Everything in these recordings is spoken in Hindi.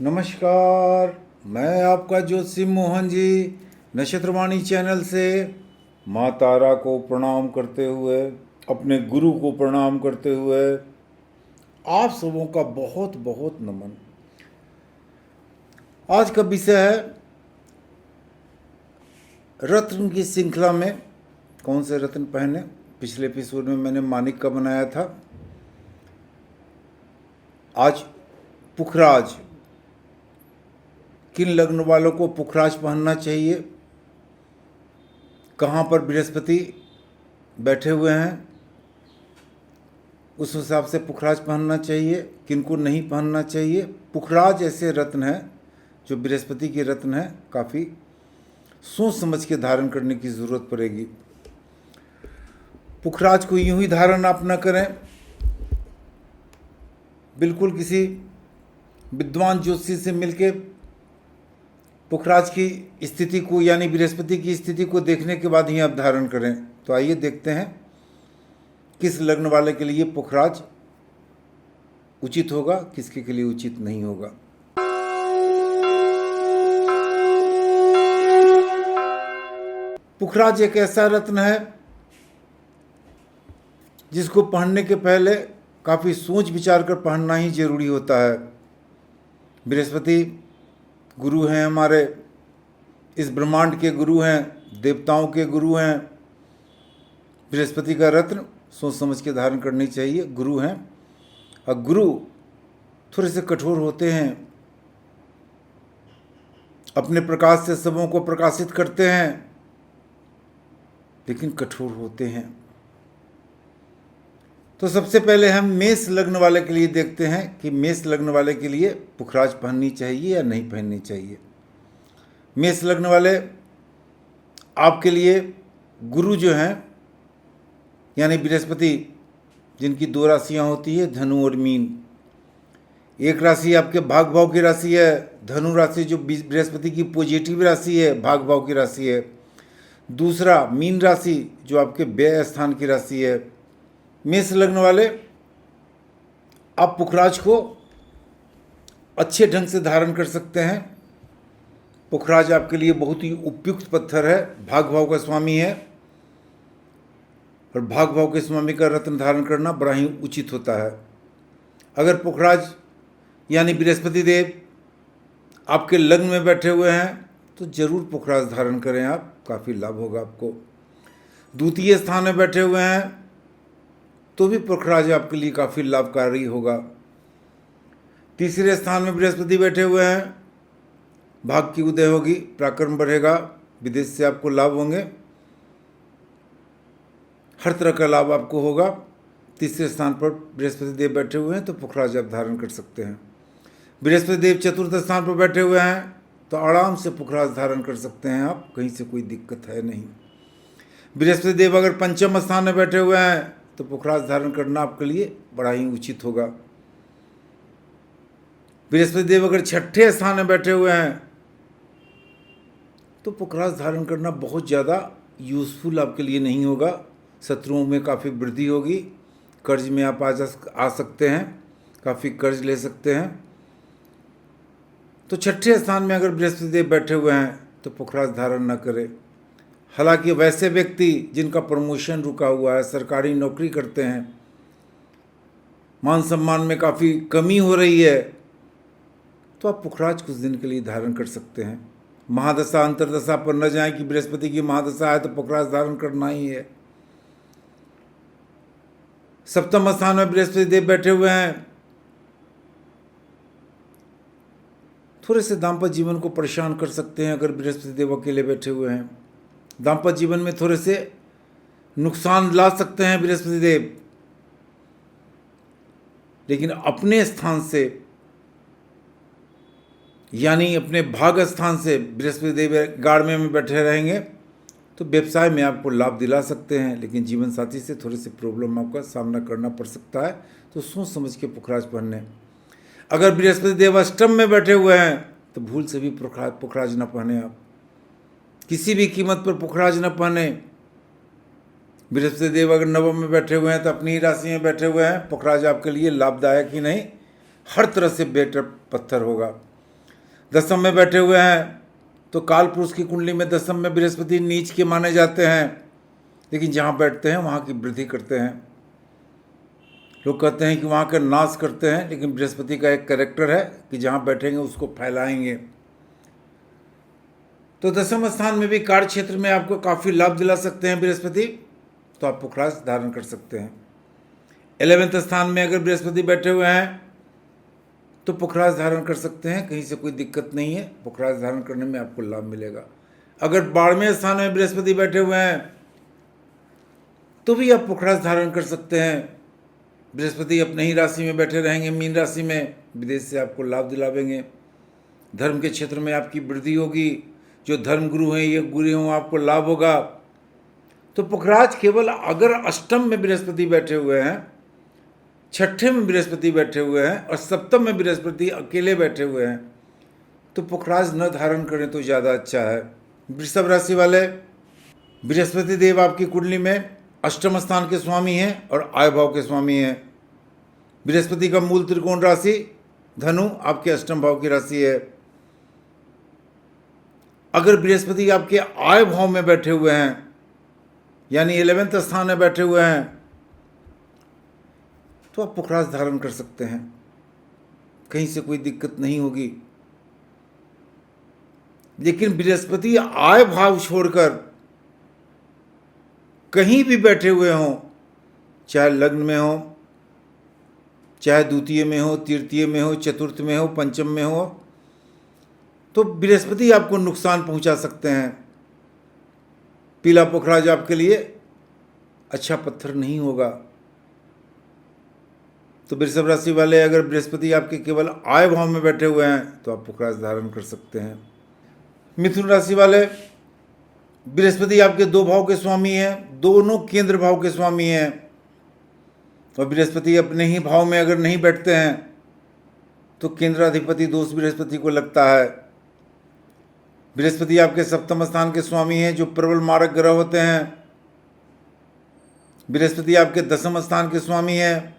नमस्कार, मैं आपका ज्योतिषी मोहन जी नक्षत्रवाणी चैनल से माँ तारा को प्रणाम करते हुए, अपने गुरु को प्रणाम करते हुए आप सबों का बहुत बहुत नमन। आज का विषय है रत्न की श्रृंखला में कौन से रत्न पहने। पिछले एपिसोड में मैंने मानिक का बनाया था। आज पुखराज, किन लग्न वालों को पुखराज पहनना चाहिए, कहाँ पर बृहस्पति बैठे हुए हैं उस हिसाब से पुखराज पहनना चाहिए, किनको नहीं पहनना चाहिए। पुखराज ऐसे रत्न हैं जो बृहस्पति के रत्न हैं, काफ़ी सोच समझ के धारण करने की ज़रूरत पड़ेगी। पुखराज को यूं ही धारण आप न करें, बिल्कुल किसी विद्वान ज्योतिषी से मिलके पुखराज की स्थिति को यानी बृहस्पति की स्थिति को देखने के बाद ही आप धारण करें। तो आइए देखते हैं किस लग्न वाले के लिए पुखराज उचित होगा, किसके के लिए उचित नहीं होगा। पुखराज एक ऐसा रत्न है जिसको पहनने के पहले काफ़ी सोच विचार कर पहनना ही जरूरी होता है। बृहस्पति गुरु हैं, हमारे इस ब्रह्मांड के गुरु हैं, देवताओं के गुरु हैं। बृहस्पति का रत्न सोच समझ के धारण करनी चाहिए, गुरु हैं। और गुरु थोड़े से कठोर होते हैं, अपने प्रकाश से सबों को प्रकाशित करते हैं, लेकिन कठोर होते हैं। तो सबसे पहले हम मेष लग्न वाले के लिए देखते हैं कि मेष लग्न वाले के लिए पुखराज पहननी चाहिए या नहीं पहननी चाहिए। मेष लग्न वाले, आपके लिए गुरु जो हैं यानी बृहस्पति, जिनकी दो राशियां होती है धनु और मीन। एक राशि आपके भाग भाव की राशि है धनु राशि, जो बृहस्पति की पॉजिटिव राशि है, भाग भाव की राशि है। दूसरा मीन राशि जो आपके व्यय स्थान की राशि है। मेष लग्न वाले, आप पुखराज को अच्छे ढंग से धारण कर सकते हैं। पुखराज आपके लिए बहुत ही उपयुक्त पत्थर है, भाग भाव का स्वामी है, और भाग भाव के स्वामी का रत्न धारण करना बड़ा ही उचित होता है। अगर पुखराज यानी बृहस्पति देव आपके लग्न में बैठे हुए हैं तो जरूर पुखराज धारण करें आप, काफ़ी लाभ होगा आपको। द्वितीय स्थान में बैठे हुए हैं तो भी पुखराज आपके लिए काफ़ी लाभकारी होगा। तीसरे स्थान में बृहस्पति बैठे हुए हैं, भाग की उदय होगी, पराक्रम बढ़ेगा, विदेश से आपको लाभ होंगे, हर तरह का लाभ आपको होगा। तीसरे स्थान पर बृहस्पति देव बैठे हुए हैं तो पुखराज आप धारण कर सकते हैं। बृहस्पति देव चतुर्थ स्थान पर बैठे हुए हैं तो आराम से पुखराज धारण कर सकते हैं आप, कहीं से कोई दिक्कत है नहीं। बृहस्पति देव अगर पंचम स्थान में बैठे हुए हैं तो पुखराज धारण करना आपके लिए बड़ा ही उचित होगा। बृहस्पति देव अगर छठे स्थान में बैठे हुए हैं तो पुखराज धारण करना बहुत ज़्यादा यूज़फुल आपके लिए नहीं होगा। शत्रुओं में काफ़ी वृद्धि होगी, कर्ज में आप आ सकते हैं, काफ़ी कर्ज ले सकते हैं। तो छठे स्थान में अगर बृहस्पति देव बैठे हुए हैं तो पुखराज धारण न करें। हालांकि वैसे व्यक्ति जिनका प्रमोशन रुका हुआ है, सरकारी नौकरी करते हैं, मान सम्मान में काफ़ी कमी हो रही है, तो आप पुखराज कुछ दिन के लिए धारण कर सकते हैं। महादशा अंतरदशा पर न जाएं कि बृहस्पति की महादशा है तो पुखराज धारण करना ही है। सप्तम स्थान में बृहस्पति देव बैठे हुए हैं, थोड़े से दाम्पत्य जीवन को परेशान कर सकते हैं अगर बृहस्पति देव अकेले बैठे हुए हैं। दाम्पत्य जीवन में थोड़े से नुकसान ला सकते हैं बृहस्पति देव, लेकिन अपने स्थान से यानी अपने भाग स्थान से बृहस्पति देव 11वें में बैठे रहेंगे तो व्यवसाय में आपको लाभ दिला सकते हैं, लेकिन जीवन साथी से थोड़े से प्रॉब्लम आपका सामना करना पड़ सकता है। तो सोच समझ के पुखराज पहने। अगर बृहस्पति देव अष्टम में बैठे हुए हैं तो भूल से भी पुखराज न पहने आप, किसी भी कीमत पर पुखराज न पहने। बृहस्पति देव अगर नवम में बैठे हुए हैं तो अपनी ही राशि में बैठे हुए हैं, पुखराज आपके लिए लाभदायक ही नहीं, हर तरह से बेटर पत्थर होगा। दसम में बैठे हुए हैं तो काल पुरुष की कुंडली में दसम में बृहस्पति नीच के माने जाते हैं, लेकिन जहाँ बैठते हैं वहाँ की वृद्धि करते हैं। लोग कहते हैं कि वहाँ का नाश करते हैं, लेकिन बृहस्पति का एक कैरेक्टर है कि जहाँ बैठेंगे उसको फैलाएंगे। तो दसम स्थान में भी कार्य क्षेत्र में आपको काफ़ी लाभ दिला सकते हैं बृहस्पति, तो आप पुखराज धारण कर सकते हैं। 11वें स्थान में अगर बृहस्पति बैठे हुए हैं तो पुखराज धारण कर सकते हैं, कहीं से कोई दिक्कत नहीं है, पुखराज धारण करने में आपको लाभ मिलेगा। अगर 12वें स्थान में बृहस्पति बैठे हुए हैं तो भी आप पुखराज धारण कर सकते हैं। बृहस्पति अपने ही राशि में बैठे रहेंगे, मीन राशि में, विदेश से आपको लाभ दिलावेंगे। धर्म के क्षेत्र में आपकी वृद्धि होगी, जो धर्म गुरु हैं ये गुरु हों, आपको लाभ होगा। तो पुखराज केवल अगर अष्टम में बृहस्पति बैठे हुए हैं, छठे में बृहस्पति बैठे हुए हैं और सप्तम में बृहस्पति अकेले बैठे हुए हैं तो पुखराज न धारण करें तो ज़्यादा अच्छा है। वृषभ राशि वाले, बृहस्पति देव आपकी कुंडली में अष्टम स्थान के स्वामी हैं और आय भाव के स्वामी हैं। बृहस्पति का मूल त्रिकोण राशि धनु आपके अष्टम भाव की राशि है। अगर बृहस्पति आपके आय भाव में बैठे हुए हैं, यानी 11वें स्थान में बैठे हुए हैं, तो आप पुखराज धारण कर सकते हैं, कहीं से कोई दिक्कत नहीं होगी। लेकिन बृहस्पति आय भाव छोड़कर कहीं भी बैठे हुए हों, चाहे लग्न में हो, चाहे द्वितीय में हो, तृतीय में हो, चतुर्थ में हो, पंचम में हो, तो बृहस्पति आपको नुकसान पहुंचा सकते हैं। पीला पुखराज आपके लिए अच्छा पत्थर नहीं होगा। तो वृषभ राशि वाले, अगर बृहस्पति आपके केवल आय भाव में बैठे हुए हैं तो आप पुखराज धारण कर सकते हैं। मिथुन राशि वाले, बृहस्पति आपके 2 भाव के स्वामी हैं, दोनों केंद्र भाव के स्वामी हैं, और बृहस्पति अपने ही भाव में अगर नहीं बैठते हैं तो केंद्राधिपति दोष बृहस्पति को लगता है। बृहस्पति आपके सप्तम स्थान के स्वामी हैं, जो प्रबल मारक ग्रह होते हैं। बृहस्पति आपके दसम स्थान के स्वामी हैं।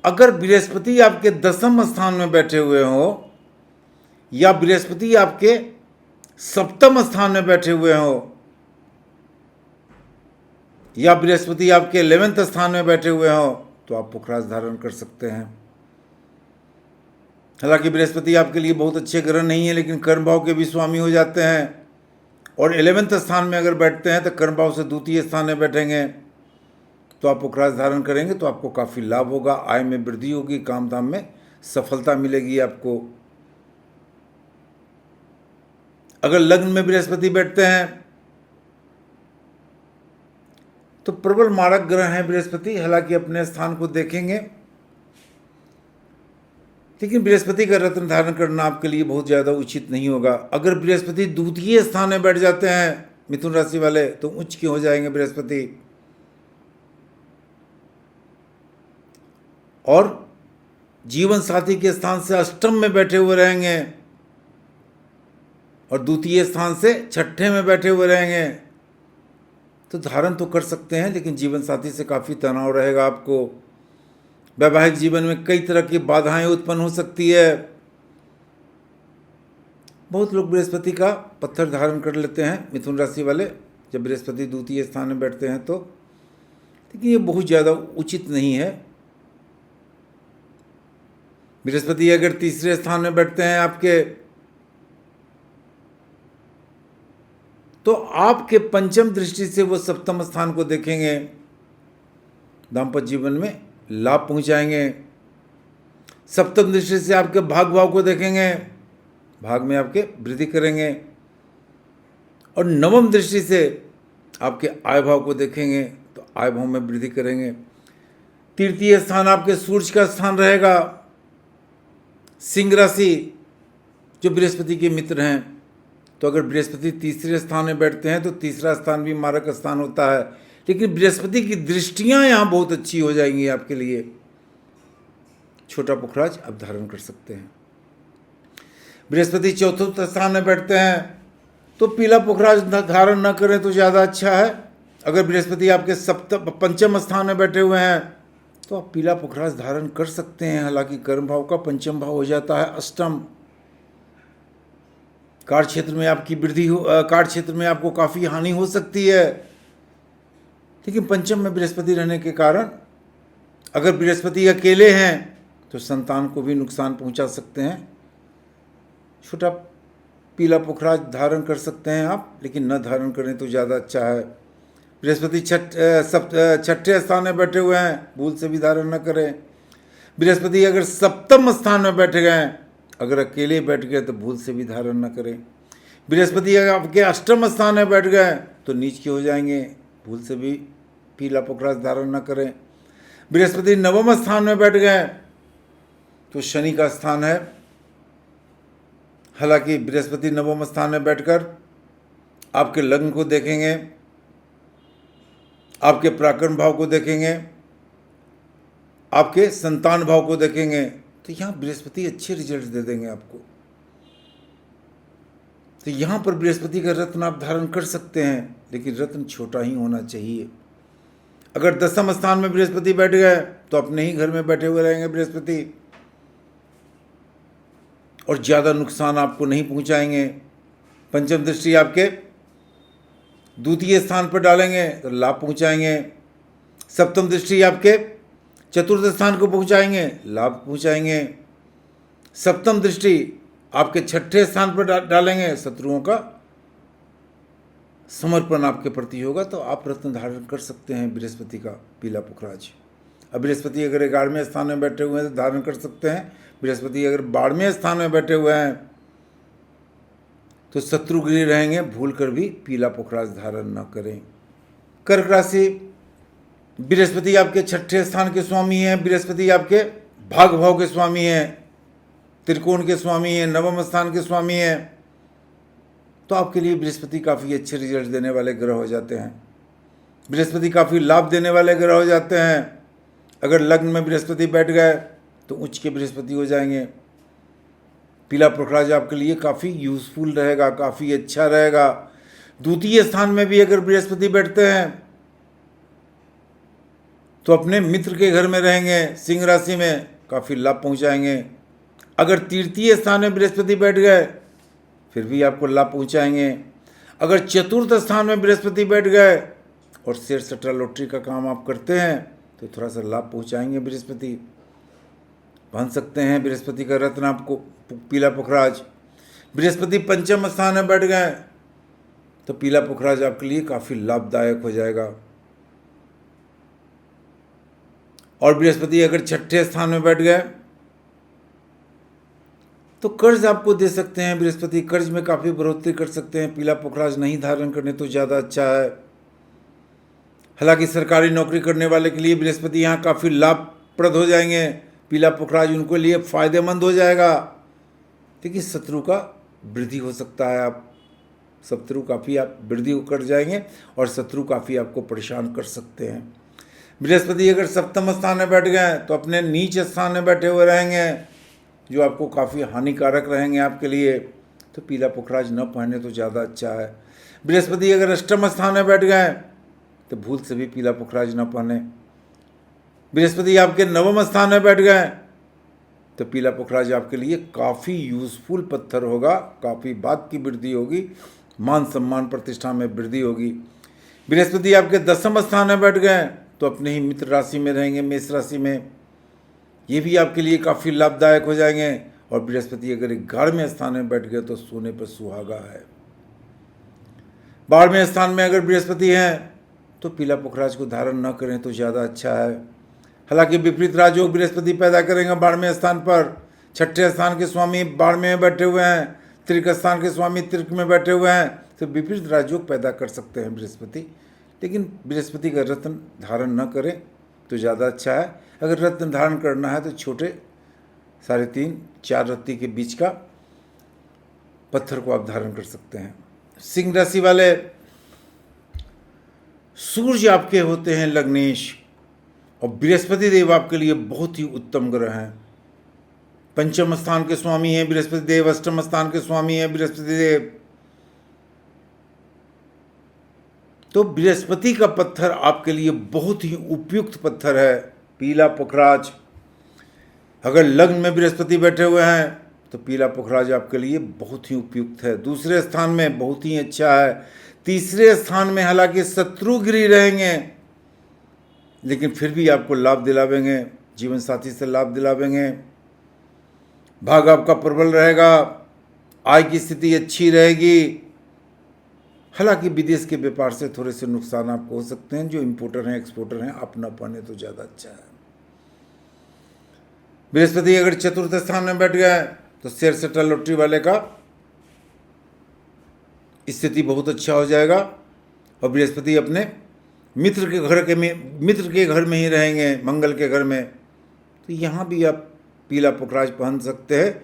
अगर बृहस्पति आपके दसम स्थान में बैठे हुए हो या बृहस्पति आपके सप्तम स्थान में बैठे हुए हो या बृहस्पति आपके 11वें स्थान में बैठे हुए हो तो आप पुखराज धारण कर सकते हैं। हालांकि बृहस्पति आपके लिए बहुत अच्छे ग्रह नहीं है, लेकिन कर्म भाव के भी स्वामी हो जाते हैं, और 11वें स्थान में अगर बैठते हैं तो कर्म भाव से द्वितीय स्थान में बैठेंगे तो आप पुखराज धारण करेंगे तो आपको काफ़ी लाभ होगा, आय में वृद्धि होगी, काम धाम में सफलता मिलेगी आपको। अगर लग्न में बृहस्पति बैठते हैं तो प्रबल मारक ग्रह हैं बृहस्पति, हालांकि अपने स्थान को देखेंगे, लेकिन बृहस्पति का रत्न धारण करना आपके लिए बहुत ज़्यादा उचित नहीं होगा। अगर बृहस्पति द्वितीय स्थान में बैठ जाते हैं मिथुन राशि वाले तो उच्च के हो जाएंगे बृहस्पति, और जीवन साथी के स्थान से अष्टम में बैठे हुए रहेंगे और द्वितीय स्थान से छठे में बैठे हुए रहेंगे तो धारण तो कर सकते हैं, लेकिन जीवन साथी से काफ़ी तनाव रहेगा आपको। वैवाहिक जीवन में कई तरह की बाधाएं उत्पन्न हो सकती है। बहुत लोग बृहस्पति का पत्थर धारण कर लेते हैं मिथुन राशि वाले जब बृहस्पति द्वितीय स्थान में बैठते हैं तो, लेकिन ये बहुत ज़्यादा उचित नहीं है। बृहस्पति अगर तीसरे स्थान में बैठते हैं आपके तो आपके पंचम दृष्टि से वो सप्तम स्थान को देखेंगे, दाम्पत्य जीवन में लाभ पहुंचाएंगे। सप्तम दृष्टि से आपके भाग भाव को देखेंगे, भाग में आपके वृद्धि करेंगे, और नवम दृष्टि से आपके आय भाव को देखेंगे तो आय भाव में वृद्धि करेंगे। तृतीय स्थान आपके सूर्य का स्थान रहेगा, सिंह राशि जो बृहस्पति के मित्र हैं। तो अगर बृहस्पति तीसरे स्थान में बैठते हैं तो तीसरा स्थान भी मारक स्थान होता है, लेकिन बृहस्पति की दृष्टियां यहाँ बहुत अच्छी हो जाएंगी आपके लिए। छोटा पुखराज आप धारण कर सकते हैं। बृहस्पति चौथे स्थान में बैठते हैं तो पीला पुखराज धारण न करें तो ज़्यादा अच्छा है। अगर बृहस्पति आपके पंचम स्थान में बैठे हुए हैं तो आप पीला पुखराज धारण कर सकते हैं, हालांकि कर्म भाव का पंचम भाव हो जाता है अष्टम। कार्य क्षेत्र में आपकी वृद्धि हो, कार्य क्षेत्र में आपको काफ़ी हानि हो सकती है। लेकिन पंचम में बृहस्पति रहने के कारण अगर बृहस्पति अकेले हैं तो संतान को भी नुकसान पहुंचा सकते हैं। छोटा पीला पुखराज धारण कर सकते हैं आप, लेकिन न धारण करें तो ज़्यादा अच्छा है। बृहस्पति छठे स्थान में बैठे हुए हैं, भूल से भी धारण न करें। बृहस्पति अगर सप्तम स्थान में बैठ गए, अगर अकेले बैठ गए तो भूल से भी धारण न करें। बृहस्पति अगर आपके अष्टम स्थान में बैठ गए तो नीच के हो जाएंगे, भूल से भी पीला पुखराज धारण न करें। बृहस्पति नवम स्थान में बैठ गए तो शनि का स्थान है। हालांकि बृहस्पति नवम स्थान में बैठकर आपके लग्न को देखेंगे, आपके पराक्रम भाव को देखेंगे, आपके संतान भाव को देखेंगे, तो यहाँ बृहस्पति अच्छे रिजल्ट दे देंगे आपको। तो यहाँ पर बृहस्पति का रत्न आप धारण कर सकते हैं, लेकिन रत्न छोटा ही होना चाहिए। अगर दसम स्थान में बृहस्पति बैठ गए तो अपने ही घर में बैठे हुए रहेंगे बृहस्पति, और ज़्यादा नुकसान आपको नहीं पहुंचाएंगे। पंचम दृष्टि आपके द्वितीय स्थान पर डालेंगे तो लाभ पहुंचाएंगे। सप्तम दृष्टि आपके चतुर्थ स्थान को पहुंचाएंगे, लाभ पहुंचाएंगे। सप्तम दृष्टि आपके छठे स्थान पर डालेंगे, शत्रुओं का समर्पण आपके प्रति होगा। तो आप रत्न धारण कर सकते हैं बृहस्पति का पीला पुखराज। अब बृहस्पति अगर 11वें स्थान में बैठे हुए हैं तो धारण कर सकते हैं। बृहस्पति अगर 12वें स्थान में बैठे हुए हैं तो शत्रुगृह रहेंगे, भूल कर भी पीला पुखराज धारण न करें। कर्क राशि, बृहस्पति आपके छठे स्थान के स्वामी हैं। बृहस्पति आपके भाग भाव के स्वामी हैं, त्रिकोण के स्वामी हैं, नवम स्थान के स्वामी हैं। तो आपके लिए बृहस्पति काफ़ी अच्छे रिजल्ट देने वाले ग्रह हो जाते हैं। बृहस्पति काफ़ी लाभ देने वाले ग्रह हो जाते हैं। अगर लग्न में बृहस्पति बैठ गए तो उच्च के बृहस्पति हो जाएंगे। पीला पुखराज आपके लिए काफ़ी यूजफुल रहेगा, काफ़ी अच्छा रहेगा। द्वितीय स्थान में भी अगर बृहस्पति बैठते हैं तो अपने मित्र के घर में रहेंगे, सिंह राशि में काफ़ी लाभ पहुंचाएंगे। अगर तृतीय स्थान में बृहस्पति बैठ गए फिर भी आपको लाभ पहुंचाएंगे। अगर चतुर्थ स्थान में बृहस्पति बैठ गए और शेयर सट्टा लॉटरी का काम आप करते हैं तो थोड़ा सा लाभ पहुंचाएंगे बृहस्पति। बन सकते हैं बृहस्पति का रत्न आपको पीला पुखराज। बृहस्पति पंचम स्थान में बैठ गए तो पीला पुखराज आपके लिए काफ़ी लाभदायक हो जाएगा। और बृहस्पति अगर छठे स्थान में बैठ गए तो कर्ज आपको दे सकते हैं बृहस्पति, कर्ज में काफ़ी बढ़ोतरी कर सकते हैं। पीला पुखराज नहीं धारण करने तो ज़्यादा अच्छा है। हालांकि सरकारी नौकरी करने वाले के लिए बृहस्पति यहाँ काफ़ी लाभप्रद हो जाएंगे। पीला पुखराज उनके लिए फ़ायदेमंद हो जाएगा, लेकिन शत्रु का वृद्धि हो सकता है। आप शत्रु काफ़ी आप वृद्धि कर जाएंगे और शत्रु काफ़ी आपको परेशान कर सकते हैं। बृहस्पति अगर सप्तम स्थान में बैठ गए तो अपने नीच स्थान में बैठे हुए रहेंगे, जो आपको काफ़ी हानिकारक रहेंगे आपके लिए। तो पीला पुखराज न पहने तो ज़्यादा अच्छा है। बृहस्पति अगर अष्टम स्थान में बैठ गए तो भूल से भी पीला पुखराज न पहने। बृहस्पति आपके नवम स्थान में बैठ गए तो पीला पुखराज आपके लिए काफ़ी यूजफुल पत्थर होगा, काफ़ी बात की वृद्धि होगी, मान सम्मान प्रतिष्ठा में वृद्धि होगी। बृहस्पति आपके दसम स्थान में बैठ गए तो अपने ही मित्र राशि में रहेंगे, मेष राशि में, ये भी आपके लिए काफ़ी लाभदायक हो जाएंगे। और बृहस्पति अगर 11वें स्थान में बैठ गए तो सोने पर सुहागा है। 12वें स्थान में अगर बृहस्पति हैं तो पीला पुखराज को धारण न करें तो ज़्यादा अच्छा है। हालांकि विपरीत राजयोग बृहस्पति पैदा करेंगे 12वें स्थान पर। छठे स्थान के स्वामी 12वें में बैठे हुए हैं, त्रिक स्थान के स्वामी त्रिक में बैठे हुए हैं, तो विपरीत राजयोग पैदा कर सकते हैं बृहस्पति। लेकिन बृहस्पति का रत्न धारण न करें तो ज़्यादा अच्छा है। अगर रत्न धारण करना है तो छोटे 3.5-4 रत्ती के बीच का पत्थर को आप धारण कर सकते हैं। सिंह राशि वाले, सूर्य आपके होते हैं लग्नेश और बृहस्पति देव आपके लिए बहुत ही उत्तम ग्रह हैं। पंचम स्थान के स्वामी हैं बृहस्पति देव, अष्टम स्थान के स्वामी हैं बृहस्पति देव। तो बृहस्पति का पत्थर आपके लिए बहुत ही उपयुक्त पत्थर है, पीला पुखराज। अगर लग्न में बृहस्पति बैठे हुए हैं तो पीला पुखराज आपके लिए बहुत ही उपयुक्त है। दूसरे स्थान में बहुत ही अच्छा है। तीसरे स्थान में हालांकि शत्रुगिरी रहेंगे, लेकिन फिर भी आपको लाभ दिलावेंगे, जीवन साथी से लाभ दिलावेंगे। भाग आपका प्रबल रहेगा, आय की स्थिति अच्छी रहेगी। हालांकि विदेश के व्यापार से थोड़े से नुकसान आपको हो सकते हैं। जो इंपोर्टर हैं, एक्सपोर्टर हैं, आप न पाने तो ज़्यादा अच्छा है। बृहस्पति अगर चतुर्थ स्थान में बैठ गया है तो शेयर सट्टा लॉटरी वाले का स्थिति बहुत अच्छा हो जाएगा। और बृहस्पति अपने मित्र के घर में ही रहेंगे, मंगल के घर में, तो यहाँ भी आप पीला पुखराज पहन सकते हैं,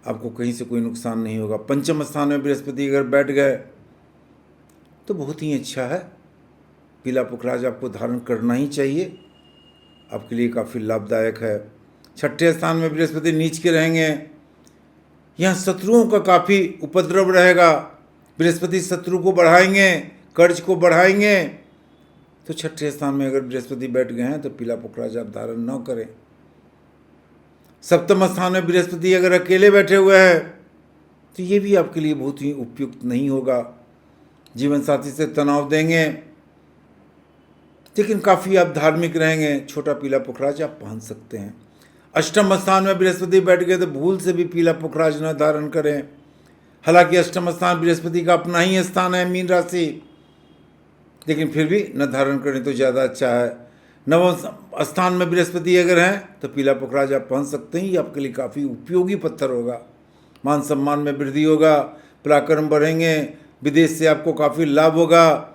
आपको कहीं से कोई नुकसान नहीं होगा। पंचम स्थान में बृहस्पति अगर बैठ गए तो बहुत ही अच्छा है। पीला पुखराज आपको धारण करना ही चाहिए, आपके लिए काफ़ी लाभदायक है। छठे स्थान में बृहस्पति नीच के रहेंगे, यहाँ शत्रुओं का काफ़ी उपद्रव रहेगा। बृहस्पति शत्रु को बढ़ाएंगे, कर्ज को बढ़ाएंगे। तो छठे स्थान में अगर बृहस्पति बैठ गए हैं तो पीला पुखराज आप धारण न करें। सप्तम स्थान में बृहस्पति अगर अकेले बैठे हुए हैं तो ये भी आपके लिए बहुत ही उपयुक्त नहीं होगा। जीवन साथी से तनाव देंगे, लेकिन काफ़ी आप धार्मिक रहेंगे। छोटा पीला पुखराज आप पहन सकते हैं। अष्टम स्थान में बृहस्पति बैठ गए तो भूल से भी पीला पुखराज न धारण करें। हालांकि अष्टम स्थान बृहस्पति का अपना ही स्थान है, मीन राशि, लेकिन फिर भी न धारण करें तो ज़्यादा अच्छा है। नवम स्थान में बृहस्पति अगर हैं तो पीला पुखराज आप पहन सकते हैं। ये आपके लिए काफ़ी उपयोगी पत्थर होगा। मान सम्मान में वृद्धि होगा, पराक्रम बढ़ेंगे, विदेश से आपको काफ़ी लाभ होगा।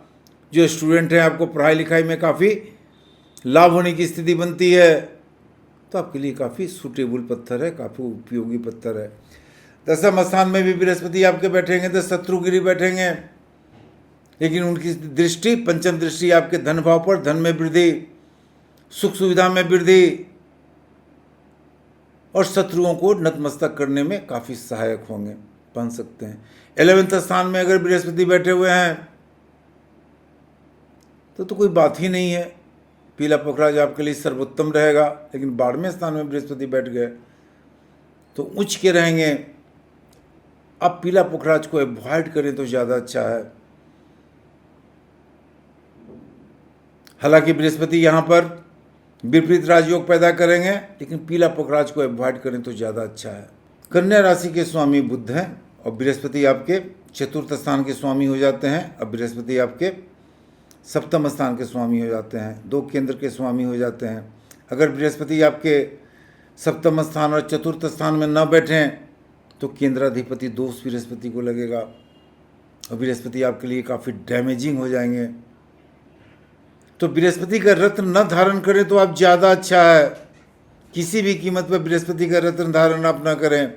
जो स्टूडेंट हैं, आपको पढ़ाई लिखाई में काफ़ी लाभ होने की स्थिति बनती है, तो आपके लिए काफ़ी सूटेबल पत्थर है, काफ़ी उपयोगी पत्थर है। दसम स्थान में भी बृहस्पति आपके बैठेंगे तो शत्रुगिरी बैठेंगे, लेकिन उनकी दृष्टि, पंचम दृष्टि आपके धन भाव पर, धन में वृद्धि, सुख सुविधा में वृद्धि और शत्रुओं को नतमस्तक करने में काफ़ी सहायक होंगे, बन सकते हैं। 11वें स्थान में अगर बृहस्पति बैठे हुए हैं तो कोई बात ही नहीं है, पीला पुखराज आपके लिए सर्वोत्तम रहेगा। लेकिन 12वें स्थान में बृहस्पति बैठ गए तो उच्च के रहेंगे। आप पीला पुखराज को अवॉइड करें तो ज़्यादा अच्छा है। हालांकि बृहस्पति यहाँ पर विपरीत राजयोग पैदा करेंगे, लेकिन पीला पुखराज को अवॉइड करें तो ज़्यादा अच्छा है। कन्या राशि के स्वामी बुध हैं और बृहस्पति आपके चतुर्थ स्थान के स्वामी हो जाते हैं। अब बृहस्पति आपके सप्तम स्थान के स्वामी हो जाते हैं, 2 केंद्र के स्वामी हो जाते हैं। अगर बृहस्पति आपके सप्तम स्थान और चतुर्थ स्थान में न बैठें तो केंद्राधिपति दोष बृहस्पति को लगेगा और बृहस्पति आपके लिए काफ़ी डैमेजिंग हो जाएंगे। तो बृहस्पति का रत्न न धारण करें तो आप ज़्यादा अच्छा है। किसी भी कीमत पर बृहस्पति का रत्न धारण आप न करें।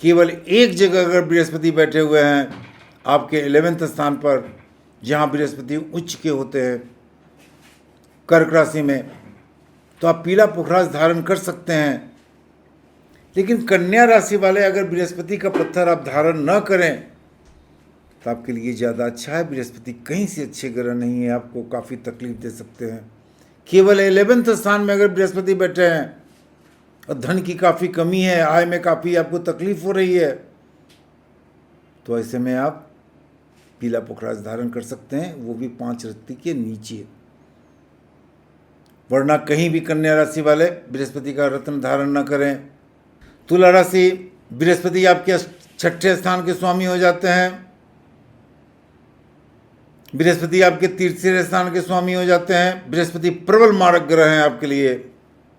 केवल एक जगह अगर बृहस्पति बैठे हुए हैं आपके 11वें स्थान पर, जहाँ बृहस्पति उच्च के होते हैं कर्क राशि में, तो आप पीला पुखराज धारण कर सकते हैं। लेकिन कन्या राशि वाले अगर बृहस्पति का पत्थर आप धारण न करें तो आपके लिए ज़्यादा अच्छा है। बृहस्पति कहीं से अच्छे ग्रह नहीं है, आपको काफ़ी तकलीफ दे सकते हैं। केवल 11वें स्थान में अगर बृहस्पति बैठे हैं और धन की काफ़ी कमी है, आय में काफ़ी आपको तकलीफ हो रही है, तो ऐसे में आप पीला पुखराज धारण कर सकते हैं, वो भी 5 रत्ती के नीचे। वरना कहीं भी कन्या राशि वाले बृहस्पति का रत्न धारण न करें। तुला राशि, बृहस्पति आपके 6ठे स्थान के स्वामी हो जाते हैं। बृहस्पति आपके तीसरे स्थान के स्वामी हो जाते हैं। बृहस्पति प्रबल मारक ग्रह हैं आपके लिए,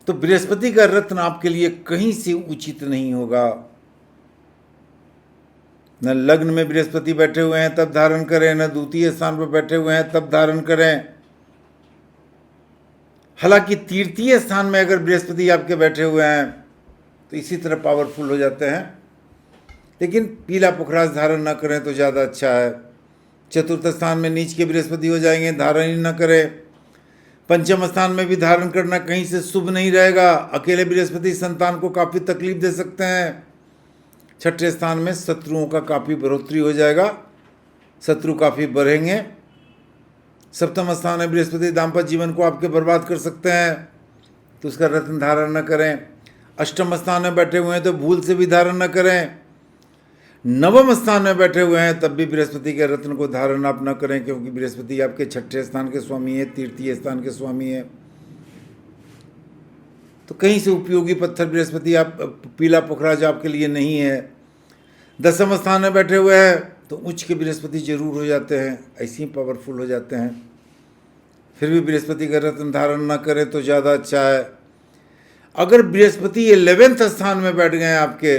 तो बृहस्पति का रत्न आपके लिए कहीं से उचित नहीं होगा। न लग्न में बृहस्पति बैठे हुए हैं तब धारण करें, न द्वितीय स्थान पर बैठे हुए हैं तब धारण करें। हालांकि तृतीय स्थान में अगर बृहस्पति आपके बैठे हुए हैं तो इसी तरह पावरफुल हो जाते हैं, लेकिन पीला पुखराज धारण न करें तो ज़्यादा अच्छा है। चतुर्थ स्थान में नीच के बृहस्पति हो जाएंगे, धारण ही न करें। पंचम स्थान में भी धारण करना कहीं से शुभ नहीं रहेगा। अकेले बृहस्पति संतान को काफ़ी तकलीफ दे सकते हैं। 6ठे स्थान में शत्रुओं का काफ़ी बढ़ोतरी हो जाएगा, शत्रु काफ़ी बढ़ेंगे। सप्तम स्थान में बृहस्पति दाम्पत्य जीवन को आपके बर्बाद कर सकते हैं, तो उसका रत्न धारण न करें। अष्टम स्थान में बैठे हुए हैं तो भूल से भी धारण न करें। नवम स्थान में बैठे हुए हैं तब भी बृहस्पति के रत्न को धारण आप न करें, क्योंकि बृहस्पति आपके छठे स्थान के स्वामी है, तृतीय स्थान के स्वामी है। तो कहीं से उपयोगी पत्थर बृहस्पति आप पीला पुखराज आपके लिए नहीं है। दसम स्थान में बैठे हुए हैं तो उच्च के बृहस्पति जरूर हो जाते हैं, ऐसे ही पावरफुल हो जाते हैं। फिर भी बृहस्पति का रत्न धारण ना करें तो ज़्यादा अच्छा है। अगर बृहस्पति 11वें स्थान में बैठ गए आपके,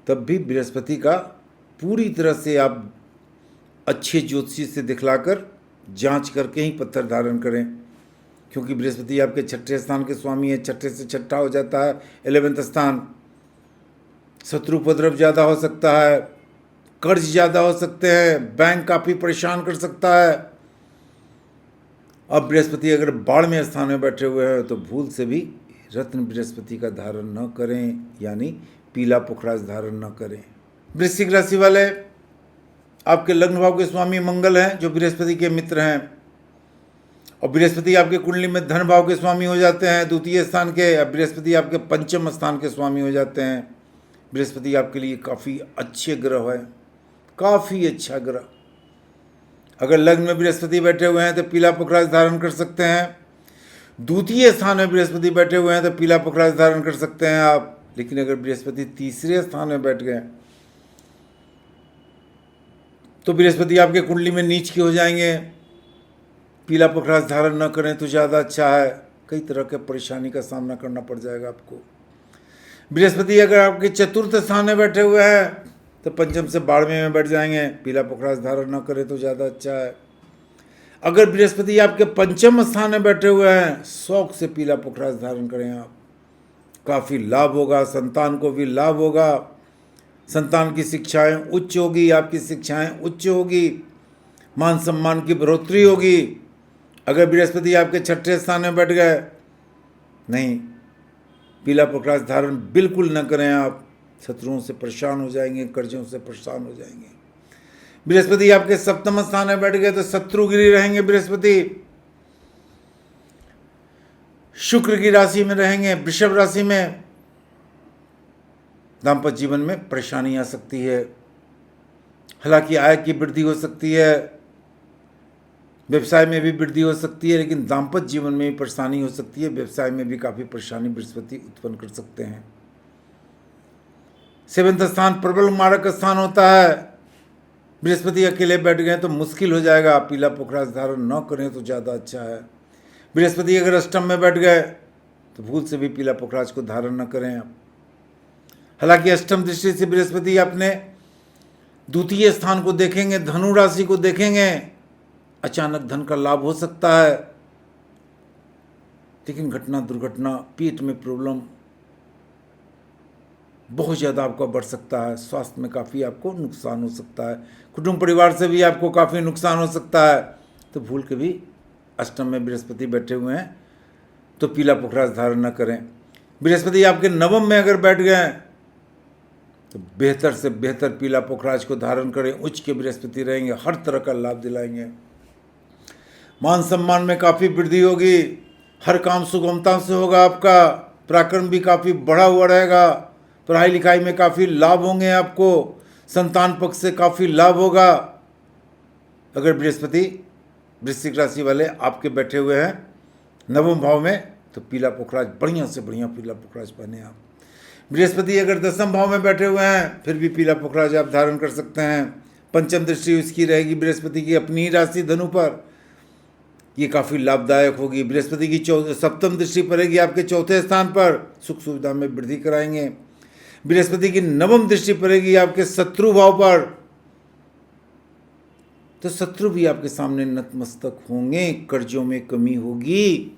तब भी बृहस्पति का पूरी तरह से आप अच्छे ज्योतिषी से दिखलाकर जांच करके ही पत्थर धारण करें, क्योंकि बृहस्पति आपके छठे स्थान के स्वामी है। छठे से छठा हो जाता है 11वें स्थान। शत्रु उपद्रव ज़्यादा हो सकता है, कर्ज ज़्यादा हो सकते हैं, बैंक काफ़ी परेशान कर सकता है। अब बृहस्पति अगर बारहवें स्थान में बैठे हुए हैं तो भूल से भी रत्न बृहस्पति का धारण न करें, यानी पीला पुखराज धारण न करें। वृश्चिक राशि वाले, आपके लग्न भाव के स्वामी मंगल हैं जो बृहस्पति के मित्र हैं, और बृहस्पति आपके कुंडली में धन भाव के स्वामी हो जाते हैं, द्वितीय स्थान के। अब बृहस्पति आपके पंचम स्थान के स्वामी हो जाते हैं। बृहस्पति आपके लिए काफ़ी अच्छे ग्रह है, काफ़ी अच्छा ग्रह। अगर लग्न में बृहस्पति बैठे हुए हैं तो पीला पुखराज धारण कर सकते हैं। द्वितीय स्थान में बृहस्पति बैठे हुए हैं तो पीला पुखराज धारण कर सकते हैं आप। लेकिन अगर बृहस्पति तीसरे स्थान में बैठ गए तो बृहस्पति आपके कुंडली में नीच के हो जाएंगे। पीला पुखराज धारण न करें तो ज़्यादा अच्छा है, कई तरह के परेशानी का सामना करना पड़ जाएगा आपको। बृहस्पति अगर आपके चतुर्थ स्थान में बैठे हुए हैं तो पंचम से 12वें में बैठ जाएंगे। पीला पुखराज धारण न करें तो ज़्यादा अच्छा है। अगर बृहस्पति आपके पंचम स्थान में बैठे हुए हैं, शौक से पीला पुखराज धारण करें आप, काफ़ी लाभ होगा, संतान को भी लाभ होगा, संतान की शिक्षाएं उच्च होगी, आपकी शिक्षाएं उच्च होगी, मान सम्मान की बढ़ोतरी होगी। अगर बृहस्पति आपके छठे स्थान में बैठ गए, नहीं, पीला पुखराज धारण बिल्कुल न करें आप, शत्रुओं से परेशान हो जाएंगे, कर्जों से परेशान हो जाएंगे। बृहस्पति आपके सप्तम स्थान में बैठ गए तो शत्रुगिरी रहेंगे। बृहस्पति शुक्र की राशि में रहेंगे, वृषभ राशि में। दाम्पत्य जीवन में परेशानी आ सकती है, हालांकि आय की वृद्धि हो सकती है, व्यवसाय में भी वृद्धि हो सकती है, लेकिन दाम्पत्य जीवन में भी परेशानी हो सकती है। व्यवसाय में भी काफ़ी परेशानी बृहस्पति उत्पन्न कर सकते हैं। 7वें स्थान प्रबल मारक स्थान होता है। बृहस्पति अकेले बैठ गए तो मुश्किल हो जाएगा। पीला पुखराज धारण न करें तो ज़्यादा अच्छा है। बृहस्पति अगर अष्टम में बैठ गए तो भूल से भी पीला पुखराज को धारण न करें आप। हालांकि अष्टम दृष्टि से बृहस्पति अपने द्वितीय स्थान को देखेंगे, धनु राशि को देखेंगे, अचानक धन का लाभ हो सकता है, लेकिन घटना दुर्घटना, पेट में प्रॉब्लम बहुत ज़्यादा आपका बढ़ सकता है। स्वास्थ्य में काफ़ी आपको नुकसान हो सकता है, कुटुंब परिवार से भी आपको काफ़ी नुकसान हो सकता है। तो भूल के भी अष्टम में बृहस्पति बैठे हुए हैं तो पीला पुखराज धारण न करें। बृहस्पति आपके नवम में अगर बैठ गए तो बेहतर से बेहतर पीला पुखराज को धारण करें। उच्च के बृहस्पति रहेंगे, हर तरह का लाभ दिलाएंगे। मान सम्मान में काफ़ी वृद्धि होगी, हर काम सुगमता से होगा आपका। पराक्रम भी काफ़ी बढ़ा हुआ रहेगा। पढ़ाई लिखाई में काफ़ी लाभ होंगे आपको। संतान पक्ष से काफ़ी लाभ होगा। अगर बृहस्पति वृश्चिक राशि वाले आपके बैठे हुए हैं नवम भाव में तो पीला पुखराज, बढ़िया से बढ़िया पीला पुखराज पहने आप। बृहस्पति अगर दसम भाव में बैठे हुए हैं फिर भी पीला पुखराज आप धारण कर सकते हैं। पंचम दृष्टि उसकी रहेगी बृहस्पति की अपनी ही राशि धनु पर, ये काफ़ी लाभदायक होगी। बृहस्पति की सप्तम दृष्टि पड़ेगी आपके चौथे स्थान पर, सुख सुविधा में वृद्धि कराएंगे। बृहस्पति की नवम दृष्टि पड़ेगी आपके शत्रु भाव पर, तो शत्रु भी आपके सामने नतमस्तक होंगे, कर्जों में कमी होगी।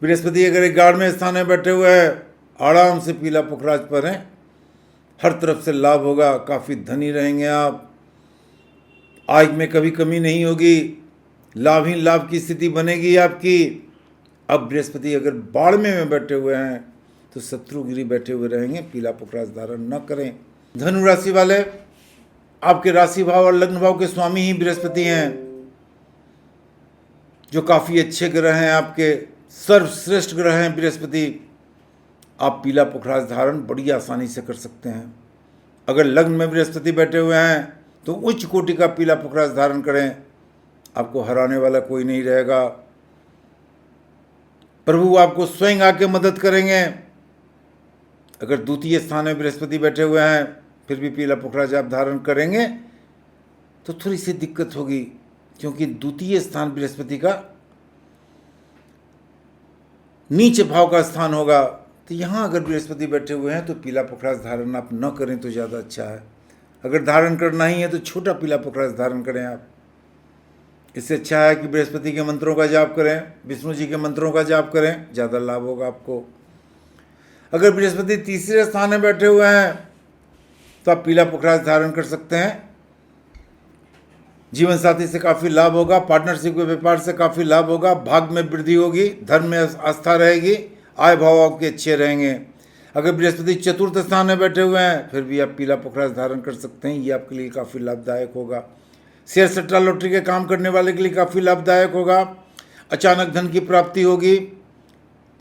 बृहस्पति अगर 11वें स्थान में बैठे हुए हैं, आराम से पीला पुखराज पर हैं, हर तरफ से लाभ होगा, काफ़ी धनी रहेंगे आप, आय में कभी कमी नहीं होगी, लाभ ही लाभ की स्थिति बनेगी आपकी। अब बृहस्पति अगर 12वें में बैठे हुए हैं तो शत्रुगिरी बैठे हुए रहेंगे, पीला पुखराज धारण न करें। धनु राशि वाले, आपके राशि भाव और लग्न भाव के स्वामी ही बृहस्पति हैं, जो काफ़ी अच्छे ग्रह हैं, आपके सर्वश्रेष्ठ ग्रह हैं बृहस्पति। आप पीला पुखराज धारण बड़ी आसानी से कर सकते हैं। अगर लग्न में बृहस्पति बैठे हुए हैं तो उच्च कोटि का पीला पुखराज धारण करें, आपको हराने वाला कोई नहीं रहेगा। प्रभु आपको स्वयं आके मदद करेंगे। अगर द्वितीय स्थान में बृहस्पति बैठे हुए हैं फिर भी पीला पुखराज आप धारण करेंगे तो थोड़ी सी दिक्कत होगी, क्योंकि द्वितीय स्थान बृहस्पति का नीचे भाव का स्थान होगा। तो यहाँ अगर बृहस्पति बैठे हुए हैं तो पीला पुखराज धारण आप न करें तो ज़्यादा अच्छा है। अगर धारण करना ही है तो छोटा पीला पुखराज धारण करें आप। इससे अच्छा है कि बृहस्पति के मंत्रों का जाप करें, विष्णु जी के मंत्रों का जाप करें, ज़्यादा लाभ होगा आपको। अगर बृहस्पति तीसरे स्थान में बैठे हुए हैं तो आप पीला पुखराज धारण कर सकते हैं। जीवन साथी से काफ़ी लाभ होगा, पार्टनरशिप के व्यापार से काफ़ी लाभ होगा, भाग्य में वृद्धि होगी, धर्म में आस्था रहेगी, आय भाव आपके अच्छे रहेंगे। अगर बृहस्पति चतुर्थ स्थान में बैठे हुए हैं फिर भी आप पीला पुखराज धारण कर सकते हैं, ये आपके लिए काफ़ी लाभदायक होगा। शेयर सट्टा लॉटरी के काम करने वाले के लिए काफ़ी लाभदायक होगा। अचानक धन की प्राप्ति होगी।